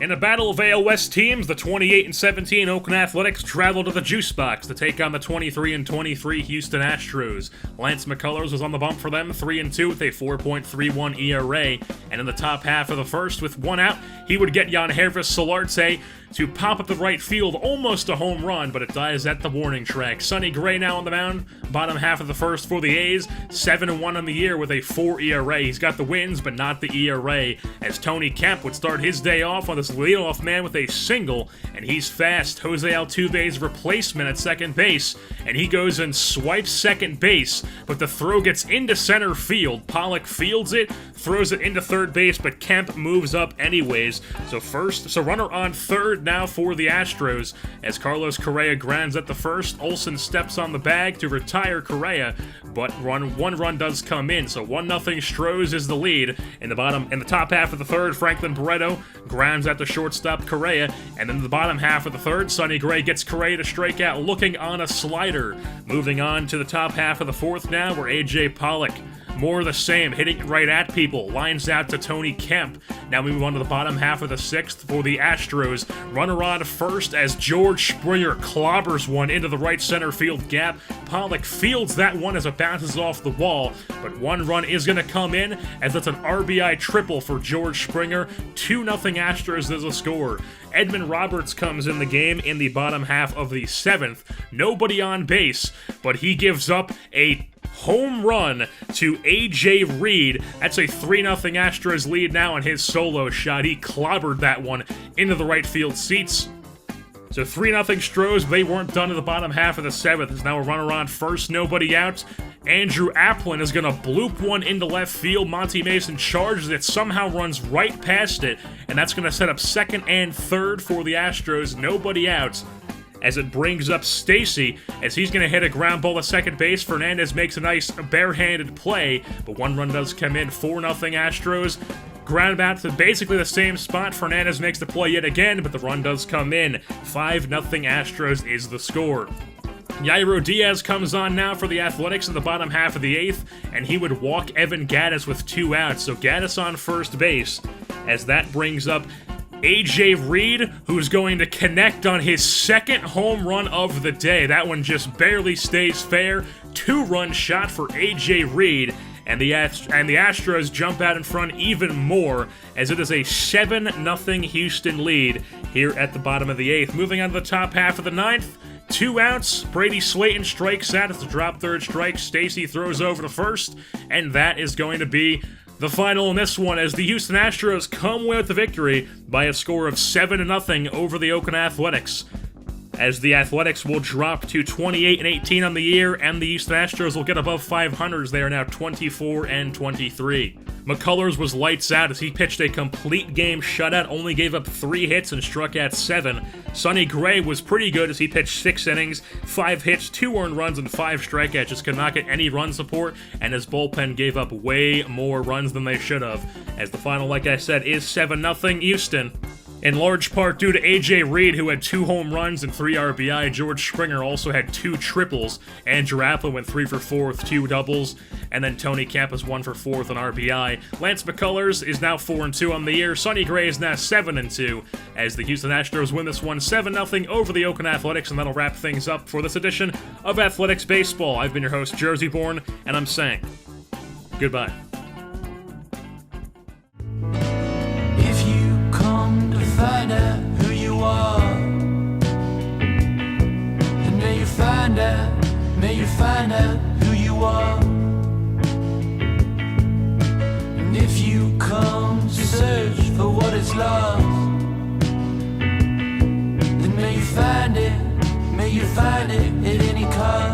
In a battle of AL West teams, the 28-17 Oakland Athletics traveled to the Juice Box to take on the 23-23 Houston Astros. Lance McCullers was on the bump for them, 3-2 with a 4.31 ERA, and in the top half of the first, with one out, he would get Yangervis Solarte to pop up the right field, almost a home run, but it dies at the warning track. Sonny Gray now on the mound, bottom half of the first for the A's, 7-1 on the year with a 4 ERA. He's got the wins, but not the ERA, as Tony Kemp would start his day off on this leadoff man with a single, and he's fast. Jose Altuve's replacement at second base, and he goes and swipes second base, but the throw gets into center field. Pollock fields it, throws it into third base, but Kemp moves up anyways. So runner on third now for the Astros, as Carlos Correa grounds at the first. Olsen steps on the bag to retire Correa, but one run does come in, so 1-0 Stros is the lead. In the top half of the third, Franklin Barreto grounds at the shortstop Correa, and then in the bottom half of the third, Sonny Gray gets Correa to strike out, looking on a slider. Moving on to the top half of the fourth now, where A.J. Pollock, more of the same, hitting right at people, lines out to Tony Kemp. Now we move on to the bottom half of the sixth for the Astros. Runner on first as George Springer clobbers one into the right center field gap. Pollock fields that one as it bounces off the wall, but one run is going to come in, as it's an RBI triple for George Springer. 2-0 Astros is the score. Edmund Roberts comes in the game in the bottom half of the seventh. Nobody on base, but he gives up a home run to A.J. Reed. That's a 3-0 Astros lead now on his solo shot. He clobbered that one into the right field seats. So 3-0 Stros, they weren't done in the bottom half of the seventh. There's now a runner on first, nobody out. Andrew Applin is going to bloop one into left field. Monty Mason charges it, somehow runs right past it, and that's going to set up second and third for the Astros, nobody out, as it brings up Stacy, as he's going to hit a ground ball to second base. Fernandez makes a nice barehanded play, but one run does come in. 4-0 Astros. Ground back to basically the same spot. Fernandez makes the play yet again, but the run does come in. 5-0 Astros is the score. Yairo Diaz comes on now for the Athletics in the bottom half of the eighth, and he would walk Evan Gattis with 2 outs. So Gattis on first base, as that brings up A.J. Reed, who's going to connect on his second home run of the day. That one just barely stays fair. 2-run shot for A.J. Reed, and the Astros jump out in front even more, as it is a 7-0 Houston lead here at the bottom of the eighth. Moving on to the top half of the ninth, 2 outs. Brady Slayton strikes out. It's a drop third strike. Stacy throws over to first, and that is going to be the final in this one, as the Houston Astros come away with the victory by a score of 7-0 over the Oakland Athletics, as the Athletics will drop to 28-18 on the year, and the Houston Astros will get above 500 as they are now 24-23. McCullers was lights out as he pitched a complete game shutout, only gave up 3 hits and struck out 7. Sonny Gray was pretty good as he pitched 6 innings, 5 hits, 2 earned runs, and 5 strikeouts. Just could not get any run support, and his bullpen gave up way more runs than they should have, as the final, like I said, is 7-0 Houston. In large part due to A.J. Reed, who had 2 home runs and 3 RBI. George Springer also had 2 triples. Andrew Applin went 3 for 4 with 2 doubles. And then Tony Kemp is 1 for 4 with an RBI. Lance McCullers is now 4-2 on the year. Sonny Gray is now 7-2, as the Houston Astros win this one 7-0 over the Oakland Athletics, and that'll wrap things up for this edition of Athletics Baseball. I've been your host, Jersey Bourne, and I'm saying goodbye. Find out who you are, and may you find out who you are. And if you come to search for what is lost, then may you find it at any cost.